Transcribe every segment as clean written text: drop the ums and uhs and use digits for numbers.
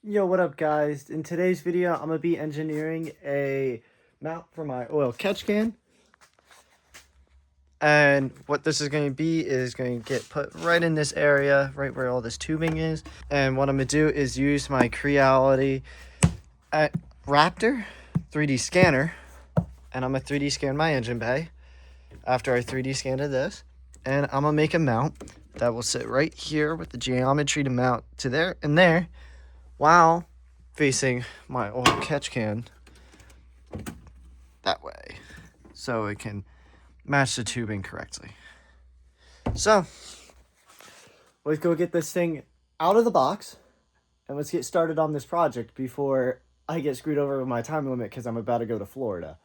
Yo, what up guys? In today's video, I'm gonna be engineering a mount for my oil catch can. And what this is going to be is going to get put right in this area, right where all this tubing is. And what I'm gonna do is use my Creality Raptor 3D scanner. And I'm gonna 3D scan my engine bay after I 3D scanned this. And I'm gonna make a mount that will sit right here with the geometry to mount to there and there, while facing my oil catch can that way, so it can match the tubing correctly. So let's go get this thing out of the box and let's get started on this project before I get screwed over with my time limit because I'm about to go to Florida.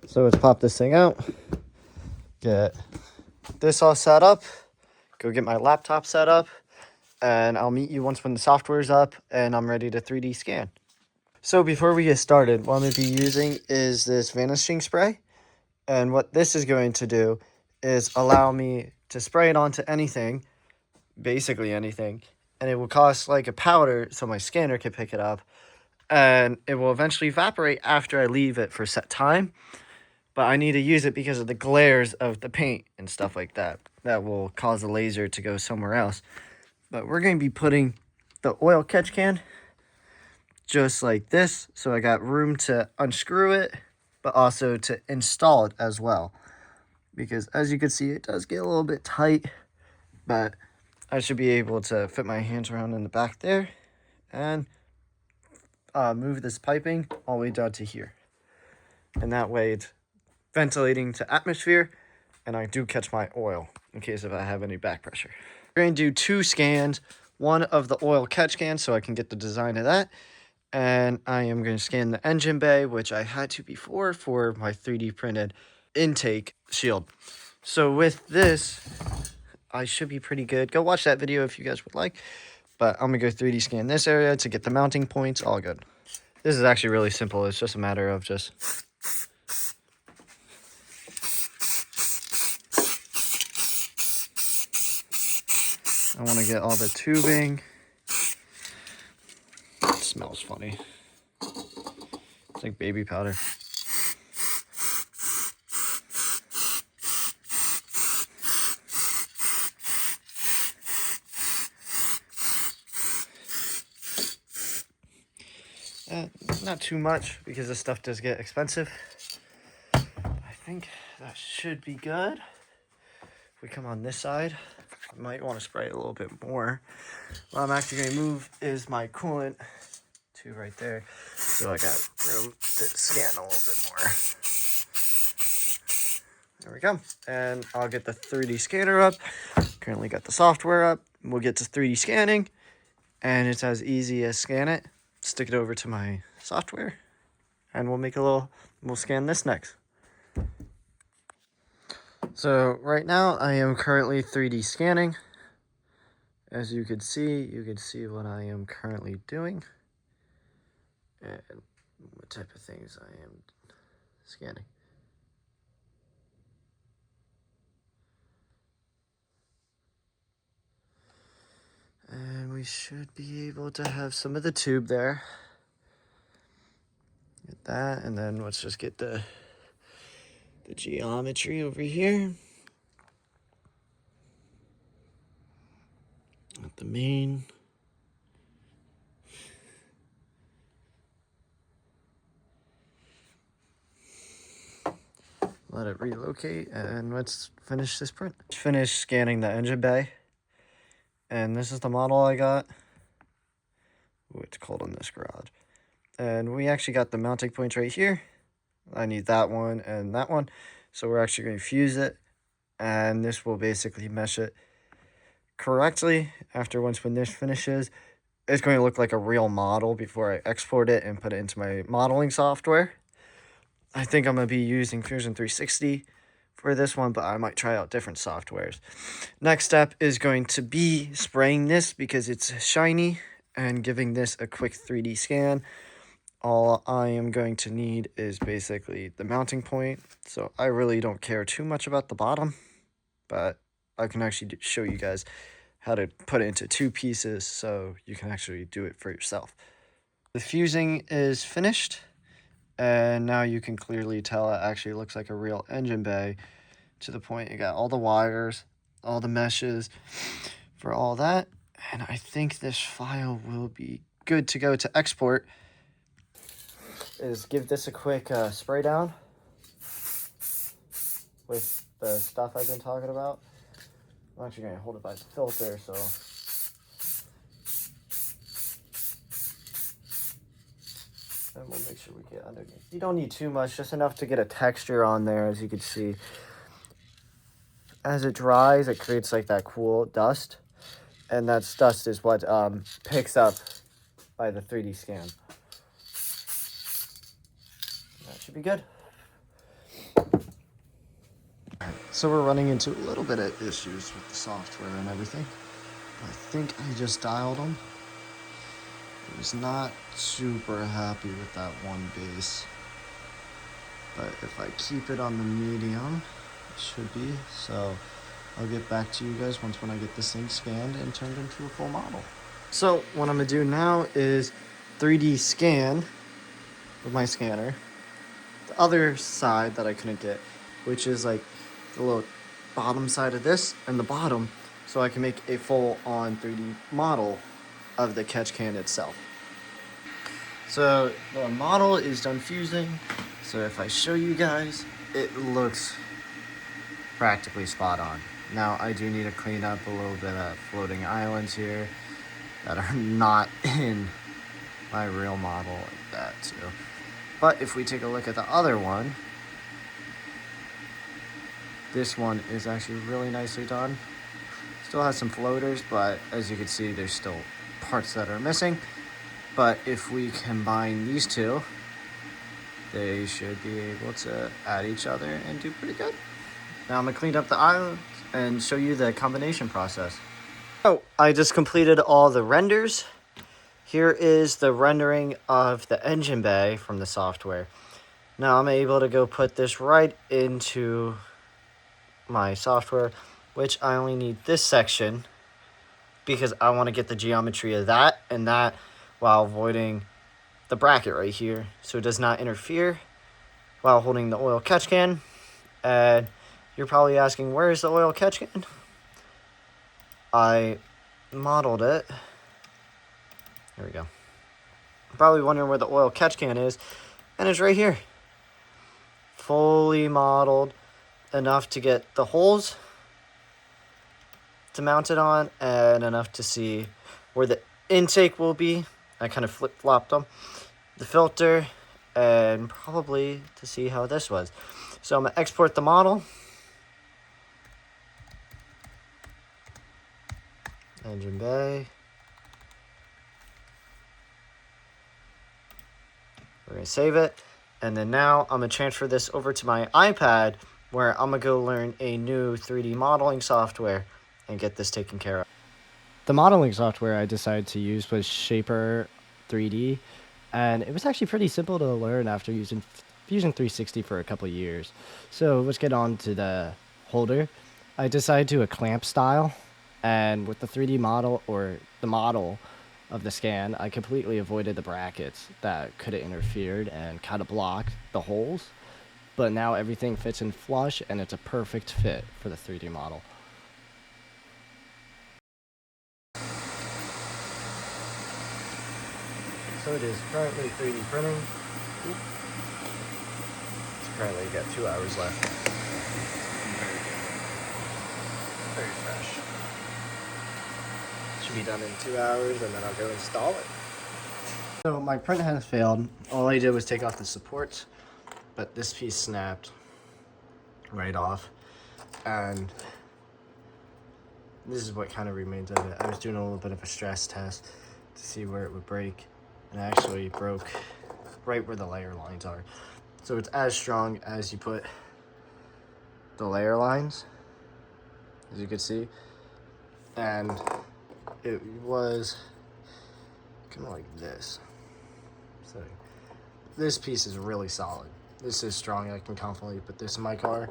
So let's pop this thing out, get this all set up, go get my laptop set up, and I'll meet you once when the software's up and I'm ready to 3D scan. So before we get started, what I'm going to be using is this vanishing spray. And what this is going to do is allow me to spray it onto anything, basically anything. And it will cost like a powder so my scanner can pick it up. And it will eventually evaporate after I leave it for a set time. But I need to use it because of the glares of the paint and stuff like that. That will cause the laser to go somewhere else. But we're going to be putting the oil catch can just like this, so I got room to unscrew it, but also to install it as well, because as you can see, it does get a little bit tight, but I should be able to fit my hands around in the back there and move this piping all the way down to here, and that way it's ventilating to atmosphere and I do catch my oil in case if I have any back pressure. We're going to do 2 scans, one of the oil catch can so I can get the design of that. And I am going to scan the engine bay, which I had to before for my 3D printed intake shield. So with this, I should be pretty good. Go watch that video if you guys would like. But I'm going to go 3D scan this area to get the mounting points. All good. This is actually really simple. It's just a matter of just... I want to get all the tubing. It smells funny. It's like baby powder. Not too much because this stuff does get expensive. I think that should be good. If we come on this side, I might want to spray it a little bit more. What I'm actually going to move is my coolant to right there, so I got room to scan a little bit more. There we go. And I'll get the 3D scanner up. Currently got the software up. We'll get to 3D scanning, and it's as easy as scan it, stick it over to my software, and we'll scan this next. So right now I am currently 3D scanning. As you can see what I am currently doing and what type of things I am scanning. And we should be able to have some of the tube there. Get that, and then let's just get the geometry over here. At the main. Let it relocate, and let's finish this print. Finish scanning the engine bay. And this is the model I got. Ooh, it's cold in this garage. And we actually got the mounting points right here. I need that one and that one. So we're actually going to fuse it. And this will basically mesh it correctly. When this finishes, it's going to look like a real model before I export it and put it into my modeling software. I think I'm going to be using Fusion 360 for this one, but I might try out different softwares. Next step is going to be spraying this because it's shiny and giving this a quick 3D scan. All I am going to need is basically the mounting point. So I really don't care too much about the bottom, but I can actually show you guys how to put it into 2 pieces so you can actually do it for yourself. The fusing is finished, and now you can clearly tell it actually looks like a real engine bay, to the point you got all the wires, all the meshes for all that. And I think this file will be good to go to export. Is give this a quick spray down with the stuff I've been talking about. I'm actually going to hold it by the filter, so and we'll make sure we get underneath. You don't need too much, just enough to get a texture on there, as you can see. As it dries, it creates like that cool dust, and that dust is what picks up by the 3D scan. That should be good. So we're running into a little bit of issues with the software and everything. I think I just dialed them. I was not super happy with that one base. But if I keep it on the medium, it should be. So I'll get back to you guys when I get this thing scanned and turned into a full model. So what I'm gonna do now is 3D scan with my scanner the other side that I couldn't get, which is like the little bottom side of this and the bottom, so I can make a full on 3D model of the catch can itself. So the model is done fusing. So if I show you guys, it looks practically spot on. Now I do need to clean up a little bit of floating islands here that are not in my real model like that too. But if we take a look at the other one, this one is actually really nicely done. Still has some floaters, but as you can see, there's still parts that are missing. But if we combine these two, they should be able to add each other and do pretty good. Now I'm gonna clean up the islands and show you the combination process. Oh, I just completed all the renders. Here is the rendering of the engine bay from the software. Now I'm able to go put this right into my software, which I only need this section because I want to get the geometry of that and that while avoiding the bracket right here, so it does not interfere while holding the oil catch can. And you're probably asking, where is the oil catch can? I modeled it. There we go. You're probably wondering where the oil catch can is, and it's right here. Fully modeled enough to get the holes to mount it on and enough to see where the intake will be. I kind of flip-flopped them. The filter, and probably to see how this was. So I'm going to export the model. Engine bay. We're going to save it. And then now I'm going to transfer this over to my iPad, where I'm going to go learn a new 3D modeling software and get this taken care of. The modeling software I decided to use was Shaper 3D, and it was actually pretty simple to learn after using Fusion 360 for a couple of years. So let's get on to the holder. I decided to a clamp style, and with the 3D model, or the model of the scan, I completely avoided the brackets that could have interfered and kind of blocked the holes. But now everything fits in flush, and it's a perfect fit for the 3D model. So it is currently 3D printing. It's currently got 2 hours left. Very fresh. Should be done in 2 hours, and then I'll go install it. So my print has failed. All I did was take off the supports, but this piece snapped right off, and this is what kind of remains of it. I was doing a little bit of a stress test to see where it would break, and it actually broke right where the layer lines are. So it's as strong as you put the layer lines, as you can see, and it was kind of like this. So this piece is really solid. This is strong. I can confidently put this in my car,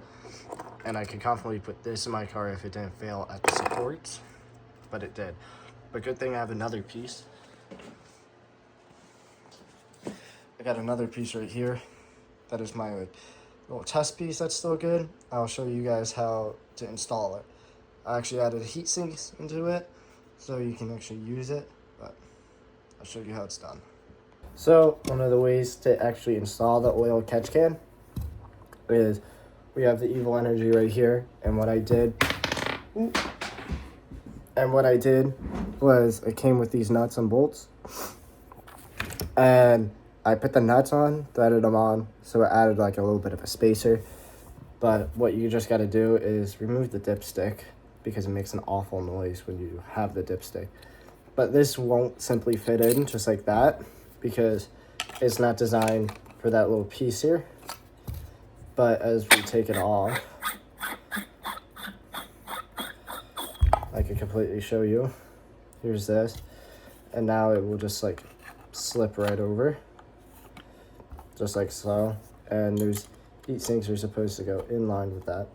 and I can confidently put this in my car if it didn't fail at the supports. but it did. But good thing I have another piece. I got another piece right here. That is my little test piece that's still good. I'll show you guys how to install it. I actually added heat sinks into it so you can actually use it, but I'll show you how it's done. So one of the ways to actually install the oil catch can is we have the Evil Energy right here, and what I did was it came with these nuts and bolts, and I put the nuts on, threaded them on, so it added like a little bit of a spacer. But what you just got to do is remove the dipstick because it makes an awful noise when you have the dipstick. But this won't simply fit in just like that because it's not designed for that little piece here. But as we take it off, I can completely show you. Here's this, and now it will just like slip right over, just like so. And there's heat sinks are supposed to go in line with that,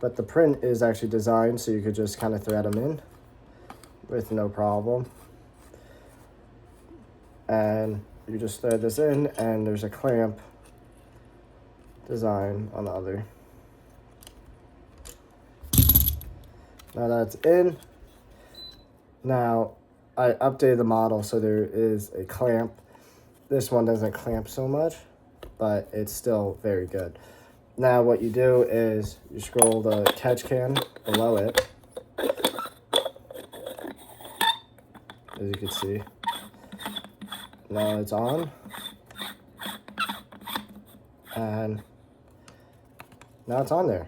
but the print is actually designed so you could just kind of thread them in with no problem. And you just thread this in, and there's a clamp design on the other. Now that's in. Now I updated the model so there is a clamp. This one doesn't clamp so much, but it's still very good. Now what you do is you scroll the catch can below it, as you can see. Now it's on, and now it's on there.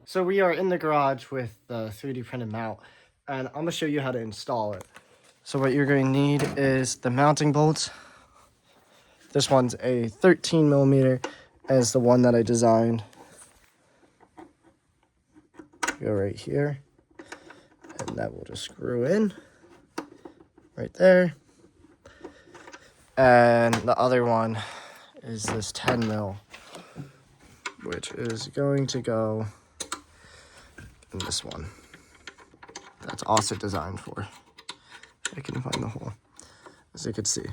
So we are in the garage with the 3D printed mount, and I'm gonna show you how to install it. So what you're going to need is the mounting bolts. This one's a 13 millimeter as the one that I designed. Go right here, and that will just screw in right there. And the other one is this 10 mil, which is going to go in this one. That's also designed for. I can find the hole, as you can see.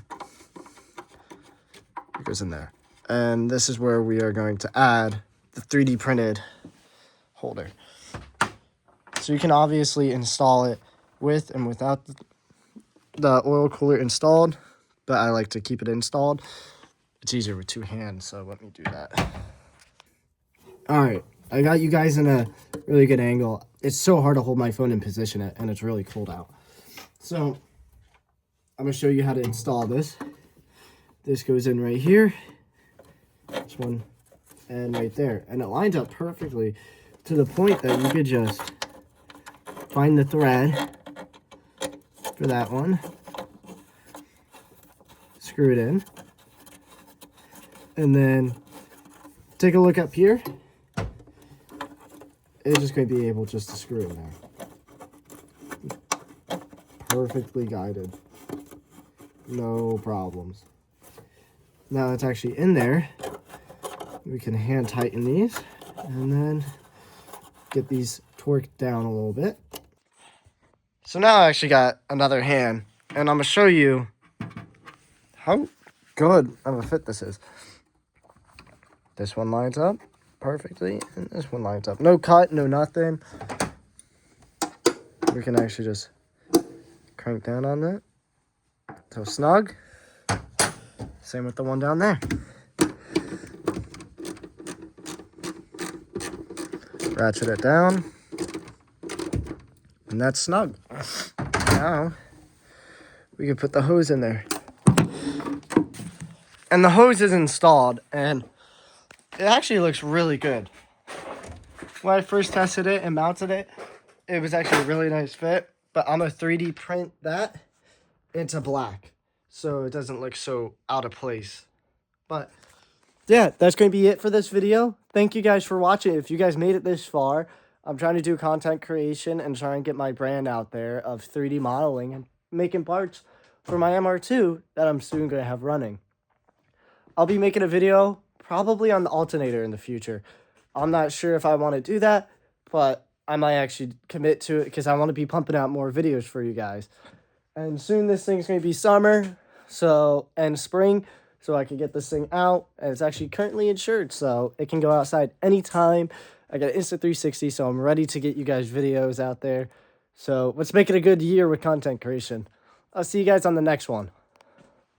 It goes in there. And this is where we are going to add the 3D printed holder. So you can obviously install it with and without the oil cooler installed, but I like to keep it installed. It's easier with two hands, so let me do that. All right, I got you guys in a really good angle. It's so hard to hold my phone and position it, and it's really cold out. So I'm gonna show you how to install this. This goes in right here, this one, and right there. And it lines up perfectly to the point that you could just find the thread for that one, screw it in, and then take a look up here. It's just going to be able just to screw in there. Perfectly guided. No problems. Now it's actually in there. We can hand tighten these and then get these torqued down a little bit. So now I actually got another hand, and I'm going to show you how good of a fit this is. This one lines up perfectly, and this one lines up. No cut, no nothing. We can actually just crank down on that. So snug. Same with the one down there. Ratchet it down. And that's snug. Now, we can put the hose in there. And the hose is installed, and it actually looks really good. When I first tested it and mounted it, it was actually a really nice fit. But I'm going to 3D print that into black, so it doesn't look so out of place. But yeah, that's going to be it for this video. Thank you guys for watching. If you guys made it this far, I'm trying to do content creation and try and get my brand out there of 3D modeling and making parts for my MR2 that I'm soon going to have running. I'll be making a video probably on the alternator in the future. I'm not sure if I want to do that, but I might actually commit to it because I want to be pumping out more videos for you guys. And soon this thing's going to be summer, and spring, so I can get this thing out. And it's actually currently insured, so it can go outside anytime. I got an Insta360, so I'm ready to get you guys videos out there. So let's make it a good year with content creation. I'll see you guys on the next one.